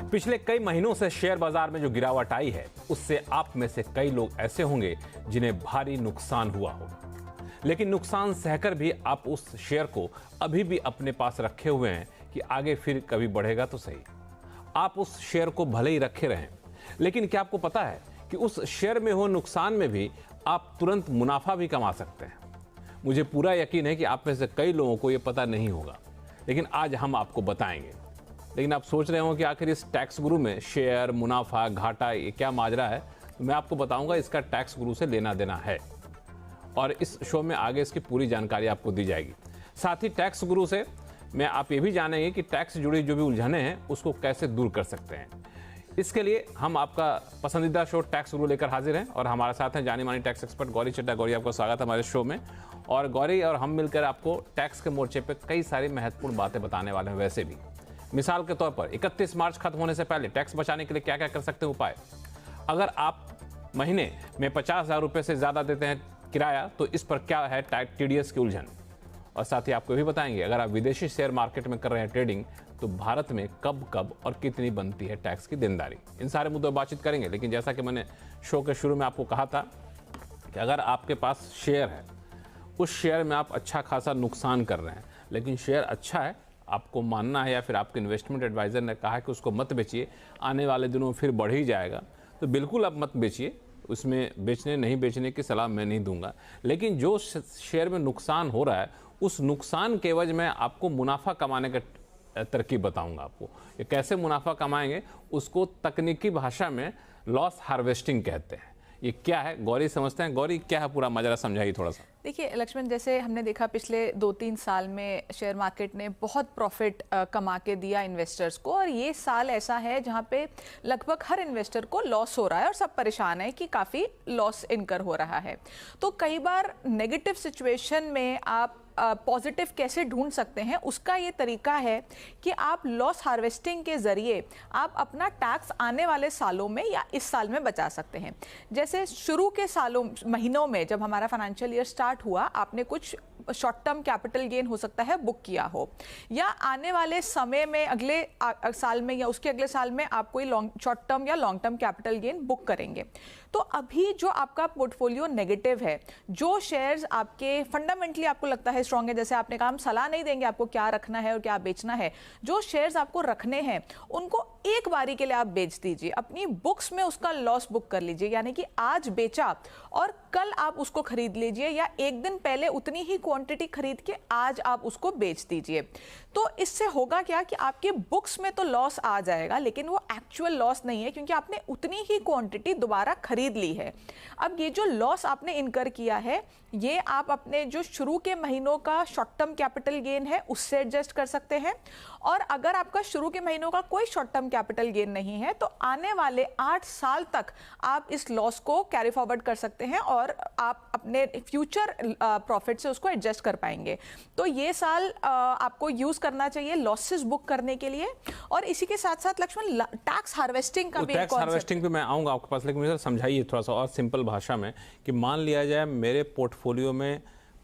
पिछले कई महीनों से शेयर बाजार में जो गिरावट आई है, उससे आप में से कई लोग ऐसे होंगे जिन्हें भारी नुकसान हुआ हो। लेकिन नुकसान सहकर भी आप उस शेयर को अभी भी अपने पास रखे हुए हैं कि आगे फिर कभी बढ़ेगा तो सही। आप उस शेयर को भले ही रखे रहें, लेकिन क्या आपको पता है कि उस शेयर में हो नुकसान में भी आप तुरंत मुनाफा भी कमा सकते हैं। मुझे पूरा यकीन है कि आप में से कई लोगों को यह पता नहीं होगा, लेकिन आज हम आपको बताएंगे। लेकिन आप सोच रहे हो कि आखिर इस टैक्स गुरु में शेयर, मुनाफा, घाटा, ये क्या माजरा है? तो मैं आपको बताऊंगा इसका टैक्स गुरु से लेना देना है, और इस शो में आगे इसकी पूरी जानकारी आपको दी जाएगी। साथ ही टैक्स गुरु से मैं आप ये भी जानेंगे कि टैक्स से जुड़ी जो भी उलझनें हैं उसको कैसे दूर कर सकते हैं। इसके लिए हम आपका पसंदीदा शो टैक्स गुरु लेकर हाजिर हैं, और हमारे साथ हैं जानी मानी टैक्स एक्सपर्ट गौरी चड्ढा। गौरी, आपका स्वागत है हमारे शो में। और गौरी और हम मिलकर आपको टैक्स के मोर्चे पे कई सारी महत्वपूर्ण बातें बताने वाले हैं। वैसे भी मिसाल के तौर पर 31 मार्च खत्म होने से पहले टैक्स बचाने के लिए क्या क्या कर सकते हैं उपाय। अगर आप महीने में 50,000 रुपये से ज़्यादा देते हैं किराया, तो इस पर क्या है TDS की उलझन। और साथ ही आपको भी बताएंगे, अगर आप विदेशी शेयर मार्केट में कर रहे हैं ट्रेडिंग, तो भारत में कब और कितनी बनती है टैक्स की देनदारी। इन सारे मुद्दों पर बातचीत करेंगे। लेकिन जैसा कि मैंने शो के शुरू में आपको कहा था कि अगर आपके पास शेयर है, उस शेयर में आप अच्छा खासा नुकसान कर रहे हैं, लेकिन शेयर अच्छा है, आपको मानना है, या फिर आपके इन्वेस्टमेंट एडवाइज़र ने कहा है कि उसको मत बेचिए, आने वाले दिनों में फिर बढ़ ही जाएगा, तो बिल्कुल आप मत बेचिए। उसमें बेचने नहीं बेचने की सलाह मैं नहीं दूंगा। लेकिन जो शेयर में नुकसान हो रहा है, उस नुकसान के एवज में आपको मुनाफा कमाने का तरकीब बताऊंगा आपको। ये कैसे मुनाफा कमाएंगे, उसको तकनीकी भाषा में लॉस हार्वेस्टिंग कहते हैं। ये क्या है गौरी समझते हैं। गौरी, क्या है पूरा माजरा, समझाइए थोड़ा सा। देखिए लक्ष्मण, जैसे हमने देखा पिछले 2-3 साल में शेयर मार्केट ने बहुत प्रॉफिट कमा के दिया इन्वेस्टर्स को, और ये साल ऐसा है जहां पे लगभग हर इन्वेस्टर को लॉस हो रहा है और सब परेशान है कि काफ़ी लॉस इनकर हो रहा है। तो कई बार नेगेटिव सिचुएशन में आप पॉजिटिव कैसे ढूंढ सकते हैं, उसका ये तरीका है कि आप लॉस हार्वेस्टिंग के ज़रिए आप अपना टैक्स आने वाले सालों में या इस साल में बचा सकते हैं। जैसे शुरू के महीनों में जब हमारा फाइनेंशियल ईयर स्टार्ट हुआ, आपने कुछ शॉर्ट टर्म कैपिटल गेन हो सकता है बुक किया हो, या आने वाले समय में अगले साल में या उसके अगले साल में आप कोई शॉर्ट टर्म या long term capital gain book करेंगे। तो अभी जो आपका पोर्टफोलियो नेगेटिव है, जो शेयर्स आपके फंडामेंटली आपको लगता है स्ट्रॉन्ग है, जैसे आपने कहा हम सलाह नहीं देंगे आपको क्या रखना है और क्या बेचना है, जो शेयर्स आपको रखने हैं उनको एक बारी के लिए आप बेच दीजिए, अपनी बुक्स में उसका लॉस बुक कर लीजिए। यानी कि आज बेचा और कल आप उसको खरीद लीजिए, या एक दिन पहले उतनी ही क्वांटिटी खरीद के आज आप उसको बेच दीजिए। तो इससे होगा क्या कि आपके बुक्स में तो लॉस आ जाएगा, लेकिन वो एक्चुअल लॉस नहीं है, क्योंकि आपने उतनी ही क्वांटिटी दोबारा खरीद ली है। अब ये जो लॉस आपने इनकर किया है, ये आप अपने जो शुरू के महीनों का शॉर्ट टर्म कैपिटल गेन है उससे एडजस्ट कर सकते हैं। और अगर आपका शुरू के महीनों का कोई शॉर्ट टर्म कैपिटल गेन नहीं है, तो आने वाले 8 साल तक आप इस लॉस को कैरी फॉरवर्ड कर सकते हैं और आप अपने फ्यूचर प्रॉफिट से उसको एडजस्ट कर पाएंगे। तो ये साल आपको यूज करना चाहिए लॉसेस बुक करने के लिए। और इसी के साथ साथ लक्ष्मण, टैक्स हार्वेस्टिंग का भी टैक्स हार्वेस्टिंग पे मैं आऊंगा आपके पास, लेकिन मुझे समझाइए थोड़ा सा और सिंपल भाषा में कि मान लिया जाए मेरे पोर्टफोलियो में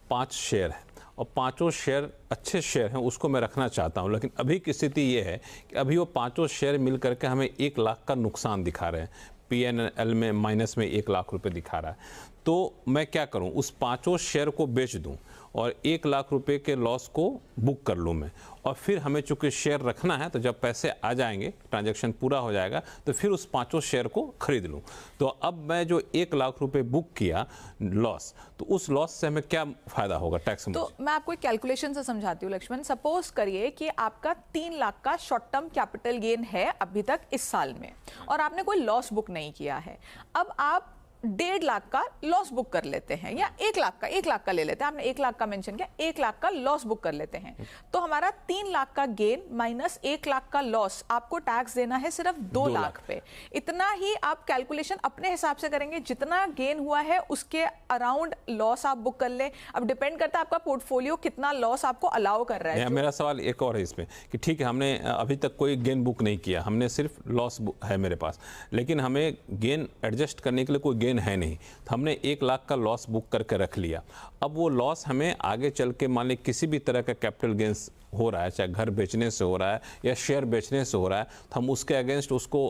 5 शेयर है और पांचों शेयर अच्छे शेयर हैं, उसको मैं रखना चाहता हूं, लेकिन अभी की स्थिति ये है कि अभी वो पांचों शेयर मिल करके हमें 1 लाख का नुकसान दिखा रहे हैं। PNL में माइनस में 1 लाख रुपए दिखा रहा है। तो मैं क्या करूं, उस पांचों शेयर को बेच दूं और 1 लाख रुपए के लॉस को बुक कर लूं मैं, और फिर हमें चूंकि शेयर रखना है, तो जब पैसे आ जाएंगे, ट्रांजैक्शन पूरा हो जाएगा, तो फिर उस पांचों शेयर को खरीद लूं। तो अब मैं जो 1 लाख रुपए बुक किया लॉस, तो उस लॉस से हमें क्या फायदा होगा टैक्स में? तो मैं आपको एक कैलकुलेशन से समझाती हूँ लक्ष्मण। सपोज करिए कि आपका 3 लाख का शॉर्ट टर्म कैपिटल गेन है अभी तक इस साल में, और आपने कोई लॉस बुक नहीं किया है। अब आप 1.5 लाख का लॉस बुक कर लेते हैं, या 1 लाख का ले लेते हैं, आपने 1 लाख का मेंशन किया, 1 लाख का लॉस बुक कर लेते हैं। तो हमारा 3 लाख का गेन माइनस 1 लाख का लॉस, आपको टैक्स देना है सिर्फ 2 लाख पे। इतना ही आप कैलकुलेशन अपने हिसाब से करेंगे, जितना गेन हुआ है उसके अराउंड लॉस आप बुक कर ले। अब डिपेंड करता है आपका पोर्टफोलियो कितना लॉस आपको अलाउ कर रहा है। मेरा सवाल एक और है इसमें कि ठीक है, हमने अभी तक कोई गेन बुक नहीं किया, हमने सिर्फ लॉस है मेरे पास, लेकिन हमें गेन एडजस्ट करने के लिए कोई गेन है नहीं, तो हमने 1 लाख का लॉस बुक करके रख लिया। अब वो लॉस हमें आगे चल के मान ली किसी भी तरह का कैपिटल गेंस हो रहा है, चाहे घर बेचने से हो रहा है या शेयर बेचने से हो रहा है, तो हम उसके अगेंस्ट उसको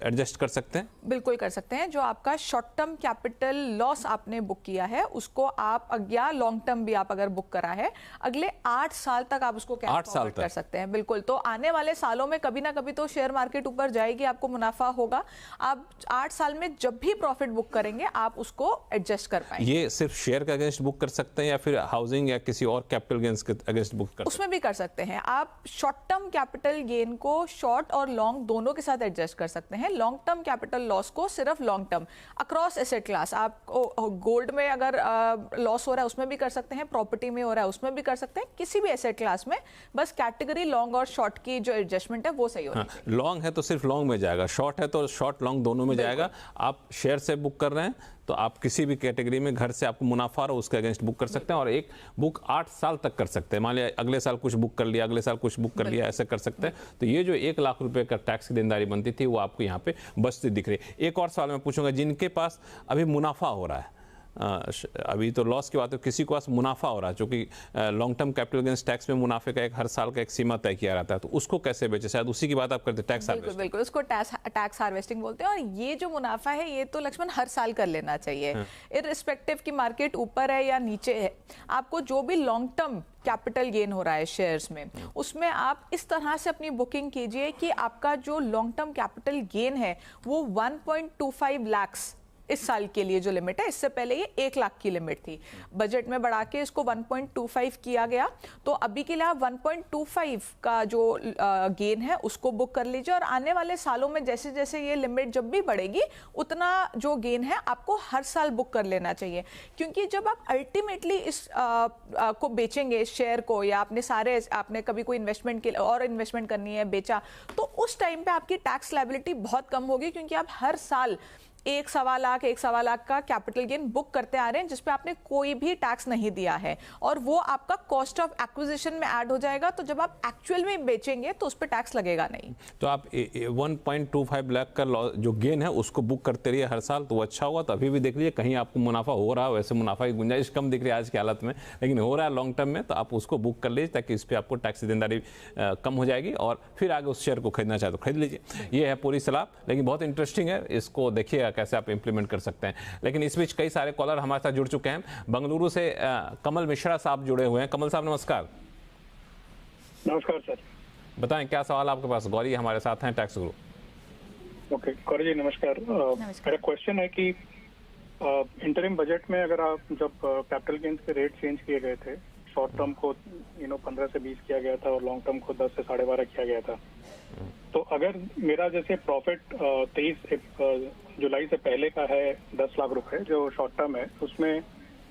एडजस्ट कर सकते हैं? बिल्कुल कर सकते हैं। जो आपका शॉर्ट टर्म कैपिटल लॉस आपने बुक किया है उसको आप, या लॉन्ग टर्म भी आप अगर बुक करा है, अगले 8 साल तक आप उसको कैरी फॉरवर्ड कर सकते हैं। बिल्कुल। तो आने वाले सालों में कभी ना कभी तो शेयर मार्केट ऊपर जाएगी, आपको मुनाफा होगा, आप 8 साल में जब भी प्रॉफिट बुक करेंगे आप उसको एडजस्ट कर पाएंगे। ये सिर्फ शेयर के अगेंस्ट बुक कर सकते हैं या फिर हाउसिंग या किसी और कैपिटल गेन्स के अगेंस्ट बुक कर उसमें भी कर सकते हैं। आप शॉर्ट टर्म कैपिटल गेन को शॉर्ट और लॉन्ग दोनों के साथ एडजस्ट कर सकते हैं। लॉन्ग टर्म कैपिटल लॉस को सिर्फ long term across asset class, आप गोल्ड में अगर लॉस हो रहा है उसमें भी कर सकते हैं, प्रॉपर्टी में हो रहा है उसमें भी कर सकते हैं, किसी भी एसेट क्लास में, बस कैटेगरी लॉन्ग और शॉर्ट की जो एडजस्टमेंट है वो सही होनी चाहिए। लॉन्ग है तो सिर्फ लॉन्ग में जाएगा, शॉर्ट है तो शॉर्ट लॉन्ग दोनों में जाएगा। आप शेयर से बुक कर रहे हैं तो आप किसी भी कैटेगरी में घर से आपको मुनाफा हो उसके अगेंस्ट बुक कर सकते हैं, और एक बुक 8 साल तक कर सकते हैं। मान लिया अगले साल कुछ बुक कर लिया, अगले साल कुछ बुक कर लिया, ऐसे कर सकते हैं। तो ये जो 1 लाख रुपए का टैक्स की देनदारी बनती थी वो आपको यहाँ पे बचती दिख रही है। एक और सवाल मैं पूछूंगा, जिनके पास अभी मुनाफा हो रहा है, अभी तो लॉस की बात है, किसी को पास मुनाफा हो रहा है, क्योंकि long term capital gains tax में मुनाफे का हर साल का एक सीमा तय किया रहता है, तो उसको कैसे बेचे? शायद उसी की बात आप करते हैं, टैक्स हार्वेस्टिंग। बिल्कुल, उसको टैक्स हार्वेस्टिंग बोलते हैं। और ये जो मुनाफा है ये तो लक्ष्मण हर साल कर लेना चाहिए, इररिस्पेक्टिव की मार्केट ऊपर है या नीचे है। आपको जो भी लॉन्ग टर्म कैपिटल गेन हो रहा है शेयर्स में, उसमें आप इस तरह से अपनी बुकिंग कीजिए कि आपका जो लॉन्ग टर्म कैपिटल गेन है वो 1.25 लाख इस साल के लिए जो लिमिट है, इससे पहले ये 1 लाख की लिमिट थी, बजट में बढ़ा के इसको 1.25 किया गया। तो अभी के लिए आप 1.25 का जो गेन है उसको बुक कर लीजिए, और आने वाले सालों में जैसे जैसे ये लिमिट जब भी बढ़ेगी उतना जो गेन है आपको हर साल बुक कर लेना चाहिए। क्योंकि जब आप अल्टीमेटली इस को बेचेंगे, इस शेयर को, या आपने कभी कोई इन्वेस्टमेंट के और इन्वेस्टमेंट करनी है, बेचा, तो उस टाइम पे आपकी टैक्स लायबिलिटी बहुत कम होगी, क्योंकि आप हर साल 1.25 लाख का कैपिटल गेन बुक करते आ रहे हैं जिसपे आपने कोई भी टैक्स नहीं दिया है, और वो आपका कॉस्ट ऑफ एक्विजिशन में ऐड हो जाएगा। तो जब आप एक्चुअल में बेचेंगे तो उस पर टैक्स लगेगा नहीं। तो आप 1.25 लाख का जो गेन है उसको बुक करते रहिए हर साल, तो अच्छा हुआ। तो अभी भी देख लीजिए कहीं आपको मुनाफा हो रहा है, वैसे मुनाफा की गुंजाइश कम दिख रही है आज की हालत में, लेकिन हो रहा है लॉन्ग टर्म में, तो आप उसको बुक कर लीजिए ताकि इस पर आपको टैक्स की देनदारी कम हो जाएगी, और फिर आगे उस शेयर को खरीदना चाहे तो खरीद लीजिए। ये है पूरी सलाह, लेकिन बहुत इंटरेस्टिंग है, इसको देखिएगा कैसे आप इंप्लीमेंट कर सकते हैं। लेकिन इस बीच कई सारे कॉलर हमारे साथ जुड़ चुके हैं। बेंगलुरु से कमल मिश्रा साहब जुड़े हुए हैं। कमल साहब नमस्कार। नमस्कार सर। बताएं क्या सवाल आपके पास? गौरी हमारे साथ हैं, टैक्स गुरु। ओके गौरी जी नमस्कार। मेरा क्वेश्चन है कि इंटरिम बजट में अगर आप जब कैपिटल गेन्स के रेट चेंज किए गए थे, शॉर्ट टर्म को 15 से 20 किया गया था और लॉन्ग टर्म को 10 से 12.5 किया गया था, तो अगर मेरा जैसे प्रॉफिट 23 जुलाई से पहले का है 10 लाख रुपए जो शॉर्ट टर्म है, उसमें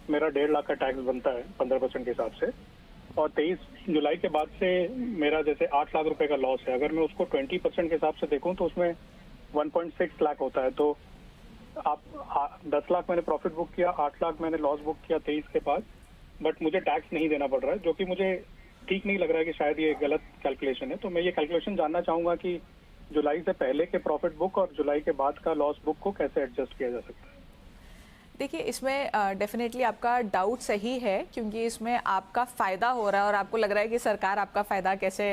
मेरा 1.5 लाख का टैक्स बनता है 15% के हिसाब से, और 23 जुलाई के बाद से मेरा जैसे 8 लाख रुपए का लॉस है, अगर मैं उसको 20% के हिसाब से देखूं तो उसमें 1.6 लाख होता है। तो आप 10 लाख मैंने प्रॉफिट बुक किया, 8 लाख मैंने लॉस बुक किया 23 के बाद, बट मुझे टैक्स नहीं देना पड़ रहा है, जो कि मुझे ठीक नहीं लग रहा है कि शायद ये गलत कैलकुलेशन है। तो मैं ये कैलकुलेशन जानना चाहूंगा कि जुलाई से पहले के प्रॉफिट बुक और जुलाई के बाद का लॉस बुक को कैसे एडजस्ट किया जा सकता है। देखिए, इसमें डेफिनेटली आपका डाउट सही है, क्योंकि इसमें आपका फ़ायदा हो रहा है और आपको लग रहा है कि सरकार आपका फ़ायदा कैसे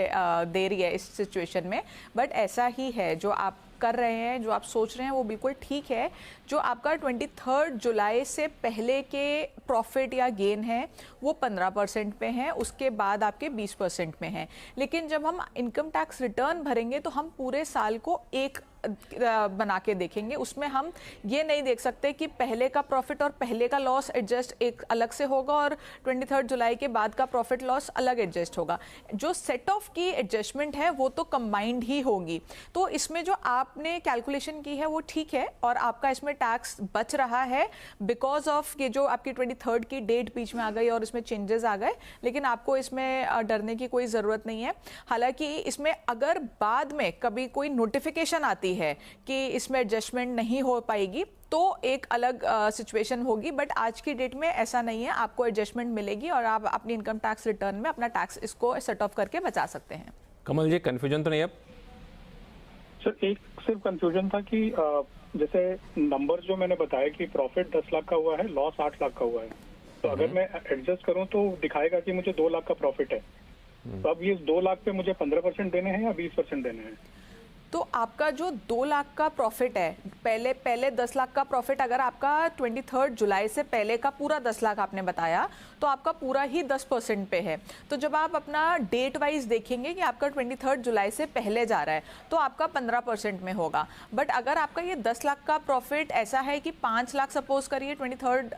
दे रही है इस सिचुएशन में, बट ऐसा ही है। जो आप कर रहे हैं, जो आप सोच रहे हैं वो बिल्कुल ठीक है। जो आपका 23 जुलाई से पहले के प्रॉफिट या गेन है वो 15% पे हैं, उसके बाद आपके 20% में हैं। लेकिन जब हम इनकम टैक्स रिटर्न भरेंगे तो हम पूरे साल को एक बना के देखेंगे। उसमें हम ये नहीं देख सकते कि पहले का प्रॉफिट और पहले का लॉस एडजस्ट एक अलग से होगा और 23 जुलाई के बाद का प्रॉफिट लॉस अलग एडजस्ट होगा। जो सेट ऑफ की एडजस्टमेंट है वो तो कंबाइंड ही होगी। तो इसमें जो आपने कैलकुलेशन की है वो ठीक है, और आपका इसमें टैक्स बच रहा है बिकॉज ऑफ ये जो आपकी 23 की डेट बीच में आ गई और इसमें चेंजेस आ गए। लेकिन आपको इसमें डरने की कोई ज़रूरत नहीं है। हालांकि इसमें अगर बाद में कभी कोई नोटिफिकेशन आती है कि इसमें एडजस्टमेंट नहीं हो पाएगी तो एक अलग सिचुएशन होगी, बट आज की डेट में ऐसा नहीं है। आपको एडजस्टमेंट मिलेगी और आप अपनी इनकम टैक्स रिटर्न में अपना टैक्स इसको सेट ऑफ करके बचा सकते हैं। कमल जी, कंफ्यूजन तो नहीं? अब सर एक सिर्फ कंफ्यूजन था कि जैसे नंबर जो मैंने बताया कि प्रॉफिट 10 लाख का हुआ है, लॉस 8 लाख का हुआ है, तो अगर मैं एडजस्ट करूं तो दिखाएगा कि मुझे 2 लाख का प्रॉफिट है, तो अब ये 2 लाख पे मुझे 15% देने हैं या 20% देने हैं? तो आपका जो 2 लाख का प्रॉफिट है, पहले 10 लाख का प्रॉफिट अगर आपका 23 जुलाई से पहले का पूरा 10 लाख आपने बताया, तो आपका पूरा ही 10% पे है। तो जब आप अपना डेट वाइज देखेंगे कि आपका 23 जुलाई से पहले जा रहा है, तो आपका 15% में होगा। बट अगर आपका ये 10 लाख का प्रॉफिट ऐसा है कि 5 लाख सपोज करिए 23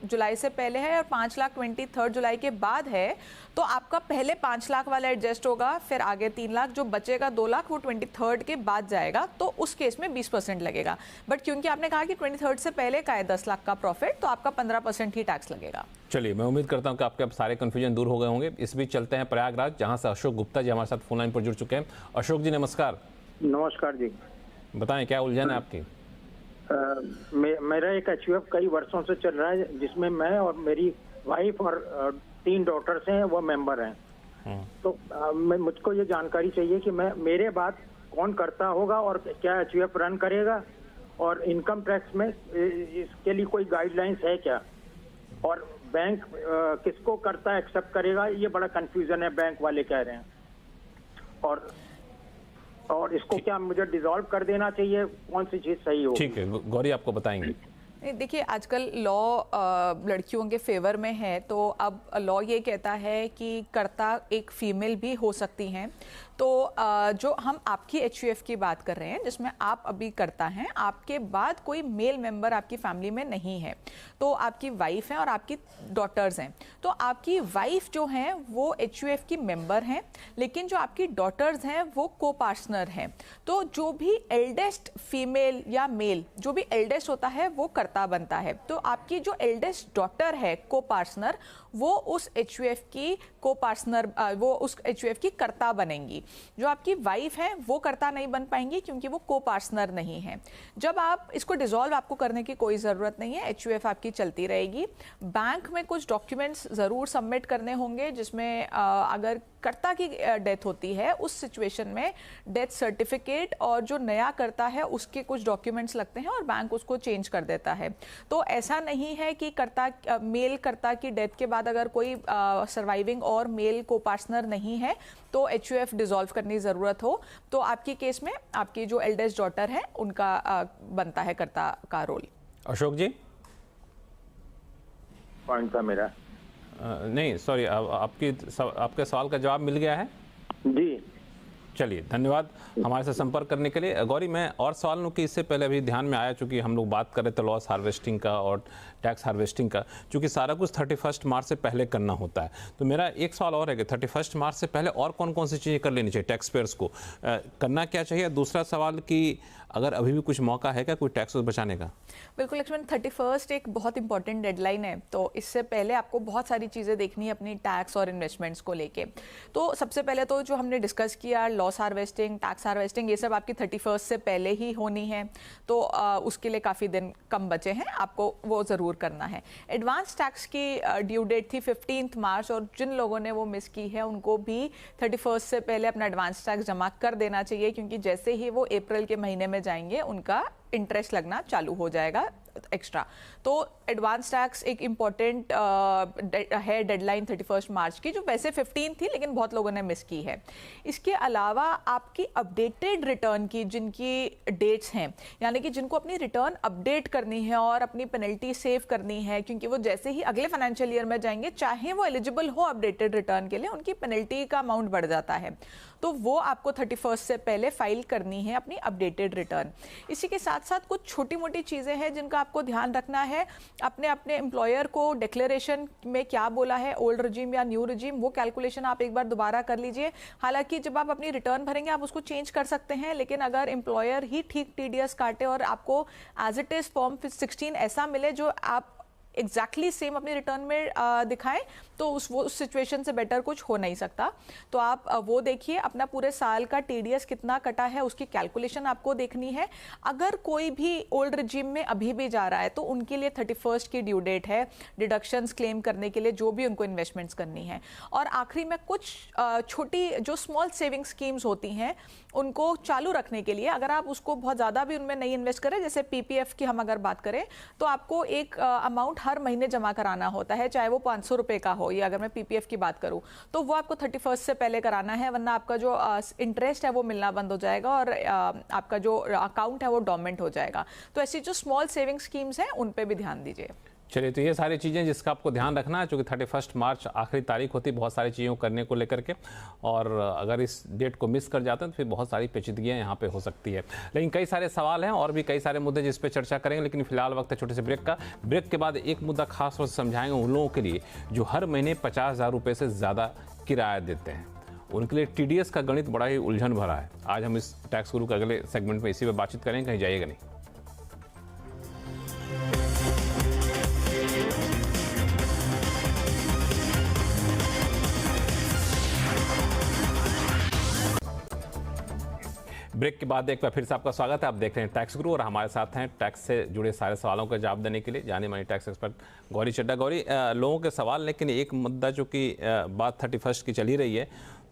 जुलाई से पहले है और 5 लाख 23 जुलाई के बाद है, तो आपका पहले 5 लाख वाला एडजस्ट होगा, फिर आगे 3 लाख, जो बचेगा 2 लाख वो 23 के बाद जाएगा, तो उस केस में 20% लगेगा। बट क्योंकि आपने कहा कि 23 से पहले का है 10 लाख का प्रॉफिट, तो आपका 15% ही टैक्स लगेगा। चलिए, मैं उम्मीद करता हूं कि आपके अब सारे कंफ्यूजन दूर हो गए होंगे। इस बीच चलते हैं प्रयागराज, जहां से अशोक गुप्ता जी हमारे साथ फोन लाइन पर जुड़ चुके हैं। अशोक जी नमस्कार। नमस्कार जी। बताएं क्या उलझन है आपकी? मेरा एक एचयूएफ कई वर्षों से चल रहा है, जिसमें मैं और मेरी वाइफ और 3 डॉटर्स हैं, वो मेंबर हैं। तो मुझको ये जानकारी चाहिए कि मेरे बाद कौन करता होगा और क्या एचयूएफ रन करेगा, और इनकम टैक्स में इसके लिए कोई गाइडलाइंस है क्या, और बैंक किसको करता एक्सेप्ट करेगा, ये बड़ा कंफ्यूजन है, बैंक वाले कह रहे हैं। और इसको क्या मुझे डिसॉल्व कर देना चाहिए, कौन सी चीज सही हो? ठीक है, गौरी आपको बताएंगे। देखिए, आजकल लॉ लड़कियों के फेवर में है, तो अब लॉ ये कहता है कि कर्ता एक फीमेल भी हो सकती हैं। तो जो हम आपकी एचयूएफ की बात कर रहे हैं, जिसमें आप अभी करता हैं, आपके बाद कोई मेल मेंबर आपकी फैमिली में नहीं है, तो आपकी वाइफ है और आपकी डॉटर्स हैं। तो आपकी वाइफ जो हैं वो एचयूएफ की मेंबर हैं, लेकिन जो आपकी डॉटर्स हैं वो को पार्टनर हैं। तो जो भी एल्डेस्ट फीमेल या मेल, जो भी एल्डेस्ट होता है वो कर्ता बनता है। तो आपकी जो एल्डेस्ट डॉटर है को पार्टनर, वो उस एचयूएफ की को पार्टनर, वो उस एचयूएफ की कर्ता बनेंगी। जो आपकी वाइफ है वो कर्ता नहीं बन पाएंगी, क्योंकि वो को पार्टनर नहीं है। जब आप इसको डिसॉल्व आपको करने की कोई ज़रूरत नहीं है, एचयूएफ आपकी चलती रहेगी। बैंक में कुछ डॉक्यूमेंट्स ज़रूर सबमिट करने होंगे, जिसमें अगर कर्ता की डेथ होती है, उस सिचुएशन में डेथ सर्टिफिकेट और जो नया कर्ता है उसके कुछ डॉक्यूमेंट्स लगते हैं, और बैंक उसको चेंज कर देता है। तो ऐसा नहीं है कि मेल कर्ता की डेथ के बाद अगर कोई सर्वाइविंग और मेल को पार्टनर नहीं है तो एचयूएफ डिसॉल्व करने की ज़रूरत हो, तो आपकी केस में आपकी जो एल्डेस्ट डॉटर है उनका बनता है कर्ता का रोल। अशोक जी, पॉइंट था मेरा। नहीं सॉरी, आपके सवाल का जवाब मिल गया है जी। चलिए, धन्यवाद हमारे से संपर्क करने के लिए। गौरी, मैं और सवाल लूँ कि इससे पहले अभी ध्यान में आया, चूंकि हम लोग बात कर रहे थे लॉस हार्वेस्टिंग का और टैक्स हार्वेस्टिंग का, चूंकि सारा कुछ 31 मार्च से पहले करना होता है, तो मेरा एक सवाल और है कि 31 मार्च से पहले और कौन कौन सी चीज़ें कर लेनी चाहिए, टैक्स पेयर्स को करना क्या चाहिए? दूसरा सवाल कि अगर अभी भी कुछ मौका है क्या कोई टैक्स बचाने का? बिल्कुल लक्ष्मण, 31 एक बहुत इंपॉर्टेंट डेडलाइन है, तो इससे पहले आपको बहुत सारी चीज़ें देखनी है अपनी टैक्स और इन्वेस्टमेंट्स को लेके। तो सबसे पहले तो जो हमने डिस्कस किया, लॉस हार्वेस्टिंग, टैक्स हार्वेस्टिंग, ये सब आपकी 31 से पहले ही होनी है, तो उसके लिए काफ़ी दिन कम बचे हैं, आपको वो ज़रूर करना है। एडवांस टैक्स की ड्यू डेट थी 15 मार्च, और जिन लोगों ने वो मिस की है उनको भी 31 से पहले अपना एडवांस टैक्स जमा कर देना चाहिए, क्योंकि जैसे ही वो अप्रैल के महीने में जाएंगे उनका इंटरेस्ट लगना चालू हो जाएगा एक्स्ट्रा। तो एडवांस टैक्स एक इम्पॉर्टेंट है डेडलाइन 31 मार्च की, जो वैसे 15 थी लेकिन बहुत लोगों ने मिस की है। इसके अलावा आपकी अपडेटेड रिटर्न की जिनकी डेट्स हैं, यानी कि जिनको अपनी रिटर्न अपडेट करनी है और अपनी पेनल्टी सेव करनी है, क्योंकि वो जैसे ही अगले फाइनेंशियल ईयर में जाएंगे, चाहे वो एलिजिबल हो अपडेटेड रिटर्न के लिए, उनकी पेनल्टी का अमाउंट बढ़ जाता है, तो वो आपको 31 से पहले फाइल करनी है अपनी अपडेटेड रिटर्न। इसी के साथ साथ कुछ छोटी मोटी चीज़ें हैं जिनका आपको ध्यान रखना है। अपने एम्प्लॉयर को डिक्लेरेशन में क्या बोला है, ओल्ड रिजीम या न्यू रिजीम, वो कैलकुलेशन आप एक बार दोबारा कर लीजिए। हालांकि जब आप अपनी रिटर्न भरेंगे आप उसको चेंज कर सकते हैं, लेकिन अगर एम्प्लॉयर ही ठीक टीडीएस काटे और आपको एज इट इज़ फॉर्म 16 ऐसा मिले जो आप एग्जैक्टली सेम अपनी रिटर्न में दिखाएं, तो उस सिचुएशन से बेटर कुछ हो नहीं सकता। तो आप वो देखिए, अपना पूरे साल का टीडीएस कितना कटा है उसकी कैलकुलेशन आपको देखनी है। अगर कोई भी ओल्ड रिजीम में अभी भी जा रहा है तो उनके लिए 31 की ड्यू डेट है डिडक्शंस क्लेम करने के लिए, जो भी उनको इन्वेस्टमेंट्स करनी है। और आखिरी में कुछ छोटी जो स्मॉल सेविंग स्कीम्स होती हैं उनको चालू रखने के लिए, अगर आप उसको बहुत ज़्यादा भी उनमें नहीं इन्वेस्ट करें, जैसे पीपीएफ की हम अगर बात करें, तो आपको एक अमाउंट हर महीने जमा कराना होता है, चाहे वो 500 रुपये का हो, या अगर मैं पीपीएफ की बात करूं तो वो आपको 31 से पहले कराना है, वरना आपका जो इंटरेस्ट है वो मिलना बंद हो जाएगा और आपका जो अकाउंट है वो डोरमेंट हो जाएगा। तो ऐसी जो स्मॉल सेविंग स्कीम्स हैं उन पे भी ध्यान दीजिए। चलिए, तो ये सारी चीज़ें जिसका आपको ध्यान रखना है, चूँकि 31 मार्च आखिरी तारीख होती है बहुत सारी चीज़ों को करने को लेकर के, और अगर इस डेट को मिस कर जाते हैं तो फिर बहुत सारी पेचीदगियाँ यहाँ पे हो सकती है। लेकिन कई सारे सवाल हैं और भी कई सारे मुद्दे जिस पे चर्चा करेंगे, लेकिन फिलहाल वक्त है छोटे से ब्रेक का। ब्रेक के बाद एक मुद्दा खास तौर से समझाएंगे उन लोगों के लिए जो हर महीने 50,000 रुपये से ज़्यादा किराया देते हैं। उनके लिए टीडीएस का गणित बड़ा ही उलझन भरा है। आज हम इस टैक्स गुरु के अगले सेगमेंट में इसी पर बातचीत करेंगे, कहीं जाइएगा नहीं। ब्रेक के बाद एक बार फिर से आपका स्वागत है। आप देख रहे हैं टैक्स गुरु और हमारे साथ हैं टैक्स से जुड़े सारे सवालों का जवाब देने के लिए जाने मानी टैक्स एक्सपर्ट गौरी चड्ढा। गौरी, लोगों के सवाल, लेकिन एक मुद्दा जो कि बात 31 की चली रही है,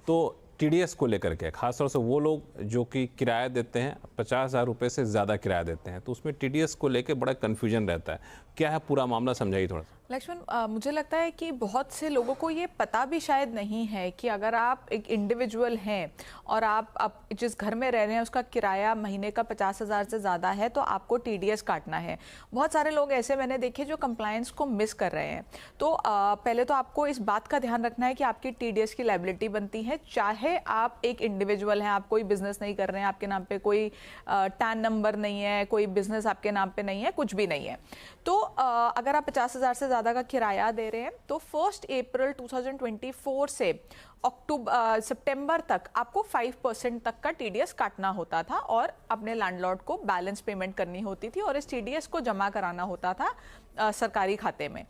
तो टीडीएस को लेकर के खासतौर से वो लोग जो कि किराया देते हैं 50,000 रुपये से ज़्यादा किराया देते हैं, तो उसमें टीडीएस को लेकर बड़ा कन्फ्यूजन रहता है। क्या है पूरा मामला, समझाइए थोड़ा सा। लक्ष्मण, मुझे लगता है कि बहुत से लोगों को ये पता भी शायद नहीं है कि अगर आप एक इंडिविजुअल हैं और आप जिस घर में रह रहे हैं उसका किराया महीने का 50,000 से ज़्यादा है तो आपको टीडीएस काटना है। बहुत सारे लोग ऐसे मैंने देखे जो कंप्लायंस को मिस कर रहे हैं। तो पहले तो आपको इस बात का ध्यान रखना है कि आपकी टीडीएस की लायबिलिटी बनती है, चाहे आप एक इंडिविजुअल हैं, आप कोई बिजनेस नहीं कर रहे हैं, आपके नाम पे कोई टैन नंबर नहीं है, कोई बिजनेस आपके नाम पे नहीं है, कुछ भी नहीं है। तो अगर आप 50,000 से ज़्यादा का किराया दे रहे हैं तो 1 अप्रैल 2024 से सितंबर तक आपको 5% तक का टीडीएस काटना होता था और अपने लैंडलॉर्ड को बैलेंस पेमेंट करनी होती थी और इस टीडीएस को जमा कराना होता था सरकारी खाते में।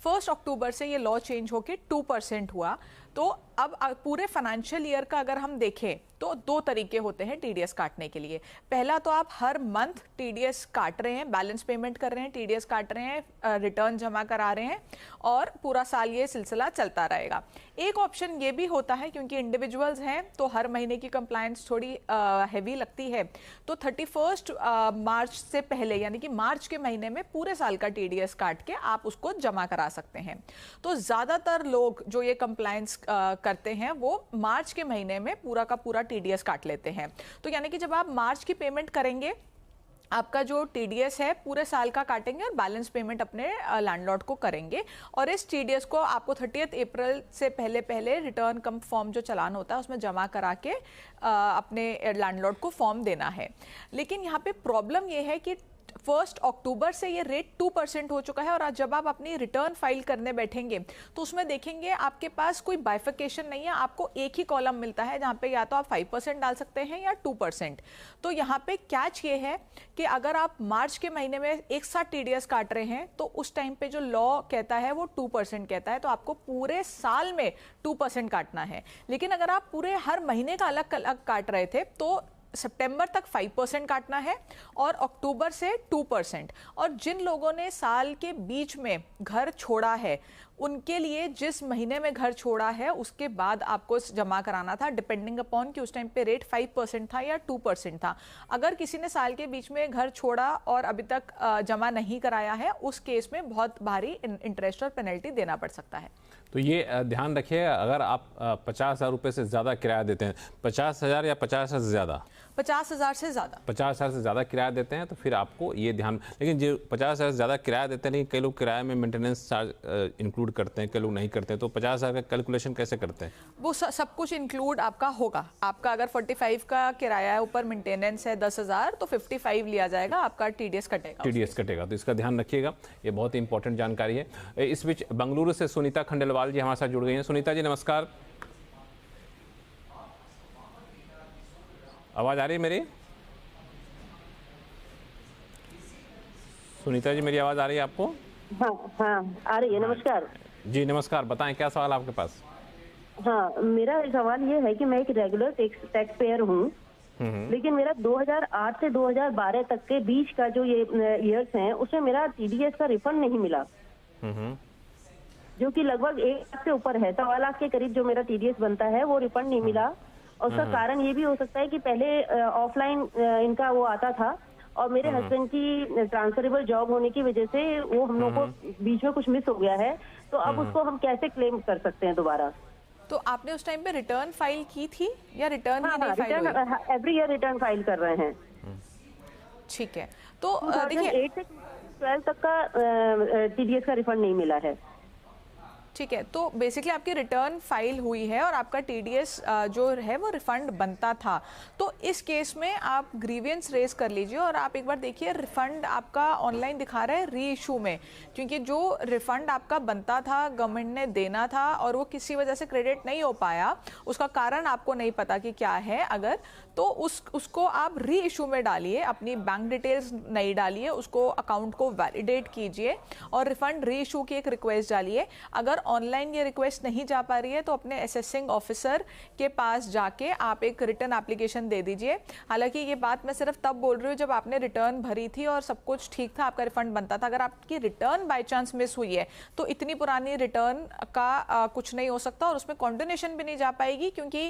1 अक्टूबर से ये लॉ चेंज होके 2% हुआ। तो अब पूरे फाइनेंशियल ईयर का अगर हम देखें तो 2 तरीके होते हैं टीडीएस काटने के लिए। पहला तो आप हर मंथ टीडीएस काट रहे हैं, बैलेंस पेमेंट कर रहे हैं, टीडीएस काट रहे हैं, रिटर्न जमा करा रहे हैं और पूरा साल ये सिलसिला चलता रहेगा। एक ऑप्शन ये भी होता है, क्योंकि इंडिविजुअल्स हैं तो हर महीने की कंप्लायंस थोड़ी हैवी लगती है, तो 31 मार्च से पहले यानी कि मार्च के महीने में पूरे साल का टीडीएस काट के आप उसको जमा करा सकते हैं। तो ज़्यादातर लोग जो ये कंप्लायंस करते हैं वो मार्च के महीने में पूरा का पूरा टीडीएस काट लेते हैं। तो यानी कि जब आप मार्च की पेमेंट करेंगे, आपका जो टीडीएस है पूरे साल का काटेंगे और बैलेंस पेमेंट अपने लैंडलॉर्ड को करेंगे और इस टीडीएस को आपको 30 अप्रैल से पहले रिटर्न कम फॉर्म जो चालान होता है उसमें जमा करा के अपने लैंडलॉर्ड को फॉर्म देना है। लेकिन यहाँ पे प्रॉब्लम ये है कि 1 अक्टूबर से ये रेट 2% हो चुका है और आज जब आप अपनी रिटर्न फाइल करने बैठेंगे तो उसमें देखेंगे आपके पास कोई बाइफिकेशन नहीं है, आपको एक ही कॉलम मिलता है जहाँ पे या तो आप 5% डाल सकते हैं या 2%। तो यहाँ पे कैच ये है कि अगर आप मार्च के महीने में एक साथ टीडीएस काट रहे हैं तो उस टाइम पे जो लॉ कहता है वो 2% कहता है, तो आपको पूरे साल में 2% काटना है। लेकिन अगर आप पूरे हर महीने का अलग अलग काट रहे थे तो सितंबर तक 5% काटना है और अक्टूबर से 2%। और जिन लोगों ने साल के बीच में घर छोड़ा है उनके लिए जिस महीने में घर छोड़ा है उसके बाद आपको जमा कराना था, डिपेंडिंग अपॉन कि उस टाइम पे रेट 5% था या 2% था। अगर किसी ने साल के बीच में घर छोड़ा और अभी तक जमा नहीं कराया है, उस केस में बहुत भारी इंटरेस्ट और पेनल्टी देना पड़ सकता है। तो ये ध्यान रखिए, अगर आप 50,000 रुपये से ज़्यादा किराया देते हैं, 50,000 या 50,000 से ज़्यादा, 50,000 से ज़्यादा, 50,000 से ज़्यादा किराया देते हैं तो फिर आपको ये ध्यान। लेकिन जो 50,000 से ज़्यादा किराया देते हैं, लेकिन कई लोग किराए में मेंटेनेंस चार्ज इंक्लूड करते हैं, कई लोग नहीं करते हैं, तो 50,000 का कैलकुलेशन कैसे करते हैं? वो सब कुछ इंक्लूड आपका होगा। आपका अगर 45 का किराया है, ऊपर मेंटेनेंस है 10,000, तो 55 लिया जाएगा, आपका टीडीएस कटेगा। टीडीएस कटेगा, तो इसका ध्यान रखिएगा, ये बहुत ही इंपॉर्टेंट जानकारी है। इस बीच बेंगलुरु से सुनीता खंडेलवाल जी हमारे साथ जुड़ गई हैं। सुनीता जी नमस्कार, आवाज आ रही है मेरी? सुनीता जी मेरी आवाज आ रही है आपको? हाँ आ रही है। नमस्कार जी नमस्कार, बताएं क्या सवाल आपके पास? हाँ, मेरा सवाल ये है कि मैं एक रेगुलर टैक्स पेयर हूँ, लेकिन मेरा 2008 से 2012 तक के बीच का जो ये ईयर्स हैं उसमें मेरा टीडीएस का रिफंड नहीं मिला, जो कि लगभग 1 लाख से ऊपर है। 1.25 लाख के करीब जो मेरा टीडीएस बनता है वो रिफंड नहीं मिला। और उसका कारण ये भी हो सकता है कि पहले ऑफलाइन इनका वो आता था और मेरे हस्बैंड की ट्रांसफरेबल जॉब होने की वजह से वो हम लोग को बीच में कुछ मिस हो गया है, तो अब उसको हम कैसे क्लेम कर सकते हैं दोबारा? तो आपने उस टाइम पे रिटर्न फाइल की थी या रिटर्न ही नहीं फाइल हुई? Return every year return file कर रहे हैं। ठीक है, तो देखिए 2008 से 12 तक का टीडीएस का रिफंड नहीं मिला है। ठीक है, तो बेसिकली आपकी रिटर्न फाइल हुई है और आपका टीडीएस जो है वो रिफंड बनता था। तो इस केस में आप ग्रीवियंस रेज कर लीजिए और आप एक बार देखिए रिफंड आपका ऑनलाइन दिखा रहा है री इशू में, क्योंकि जो रिफंड आपका बनता था गवर्नमेंट ने देना था और वो किसी वजह से क्रेडिट नहीं हो पाया, उसका कारण आपको नहीं पता कि क्या है, अगर तो उसको आप री इशू में डालिए, अपनी बैंक डिटेल्स नहीं डालिए, उसको अकाउंट को वैलिडेट कीजिए और रिफंड री इशू की एक रिक्वेस्ट डालिए। अगर ऑनलाइन ये रिक्वेस्ट नहीं जा पा रही है तो अपने असेसिंग ऑफिसर के पास जाके आप एक रिटर्न एप्लीकेशन दे दीजिए। हालांकि ये बात मैं सिर्फ तब बोल रही हूँ जब आपने रिटर्न भरी थी और सब कुछ ठीक था, आपका रिफंड बनता था। अगर आपकी रिटर्न बाय चांस मिस हुई है तो इतनी पुरानी रिटर्न का कुछ नहीं हो सकता और उसमें कॉन्डोनेशन भी नहीं जा पाएगी, क्योंकि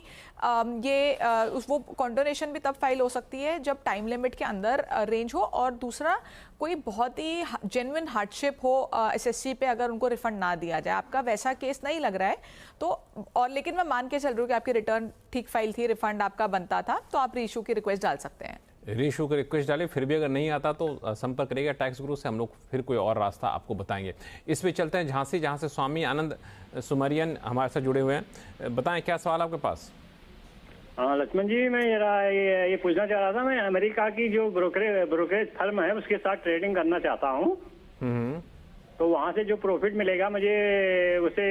वो कॉन्डोनेशन भी तब फाइल हो सकती है जब टाइम लिमिट के अंदर रेंज हो और दूसरा कोई बहुत ही जेन्युइन हार्डशिप हो एसएससी पे, अगर उनको रिफंड ना दिया जाए। आपका वैसा केस नहीं लग रहा है तो, और लेकिन मैं मान के चल रही हूँ कि आपकी रिटर्न ठीक फाइल थी, रिफंड आपका बनता था, तो आप रीइशू की रिक्वेस्ट डाल सकते हैं। रीइशू की रिक्वेस्ट डालिए, फिर भी अगर नहीं आता तो संपर्क करिएगा टैक्स गुरु से, हम लोग फिर कोई और रास्ता आपको बताएंगे। इस पे चलते हैं झांसी, जहाँ से स्वामी आनंद सुमरियन हमारे साथ जुड़े हुए हैं। बताएं क्या सवाल आपके पास? हाँ लक्ष्मण जी, मैं ये पूछना चाह रहा था, मैं अमेरिका की जो ब्रोकरेज फर्म है उसके साथ ट्रेडिंग करना चाहता हूँ, तो वहाँ से जो प्रॉफिट मिलेगा मुझे उसे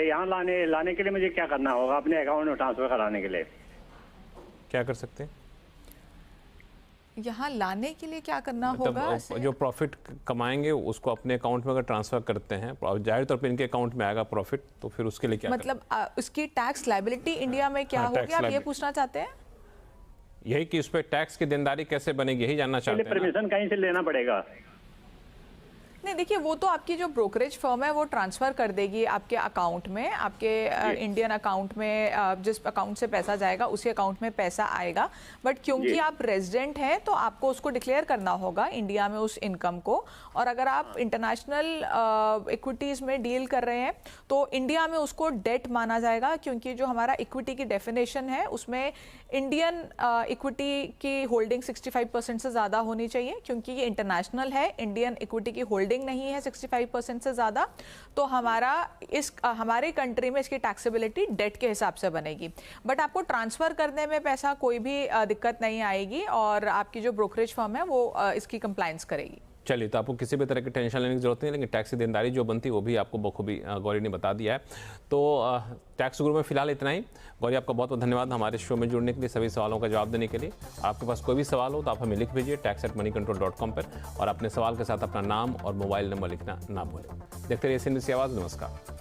यहाँ लाने के लिए मुझे क्या करना होगा? अपने अकाउंट में ट्रांसफर कराने के लिए क्या कर सकते हैं? यहाँ लाने के लिए क्या करना होगा? जो प्रॉफिट कमाएंगे उसको अपने अकाउंट में अगर ट्रांसफर करते हैं, जाहिर तौर पे इनके अकाउंट में आएगा प्रॉफिट, तो फिर उसके लिए क्या मतलब उसकी टैक्स लायबिलिटी इंडिया में क्या होगी, आप ये पूछना चाहते हैं? यही कि उस पर टैक्स की देनदारी कैसे बनेगी, यही जानना चाहते हैं। परमिशन कहीं से लेना पड़ेगा? नहीं, देखिए वो तो आपकी जो ब्रोकरेज फर्म है वो ट्रांसफर कर देगी आपके अकाउंट में, आपके इंडियन अकाउंट में, जिस अकाउंट से पैसा जाएगा उसी अकाउंट में पैसा आएगा। बट क्योंकि आप रेजिडेंट हैं तो आपको उसको डिक्लेयर करना होगा इंडिया में उस इनकम को, और अगर आप इंटरनेशनल इक्विटीज में डील कर रहे हैं तो इंडिया में उसको डेट माना जाएगा, क्योंकि जो हमारा इक्विटी की डेफिनेशन है उसमें इंडियन इक्विटी की होल्डिंग 65% से ज़्यादा होनी चाहिए, क्योंकि ये इंटरनेशनल है, इंडियन इक्विटी की होल्डिंग नहीं है 65% से ज़्यादा, तो हमारे कंट्री में इसकी टैक्सेबिलिटी डेट के हिसाब से बनेगी। बट आपको ट्रांसफ़र करने में पैसा कोई भी दिक्कत नहीं आएगी और आपकी जो ब्रोकरेज फर्म है वो इसकी कंप्लायंस करेगी। चलिए, तो आपको किसी भी तरह की टेंशन लेने की जरूरत नहीं, लेकिन टैक्स की देनदारी जो बनती है वो भी आपको बखूबी गौरी ने बता दिया है। तो टैक्स गुरु में फिलहाल इतना ही। गौरी, आपका बहुत बहुत धन्यवाद हमारे शो में जुड़ने के लिए, सभी सवालों का जवाब देने के लिए। आपके पास कोई भी सवाल हो तो आप हमें लिख भेजिए tax@moneycontrol.com पर, और अपने सवाल के साथ अपना नाम और मोबाइल नंबर लिखना ना भूलें। देखते रहिए CNBC आवाज़। नमस्कार।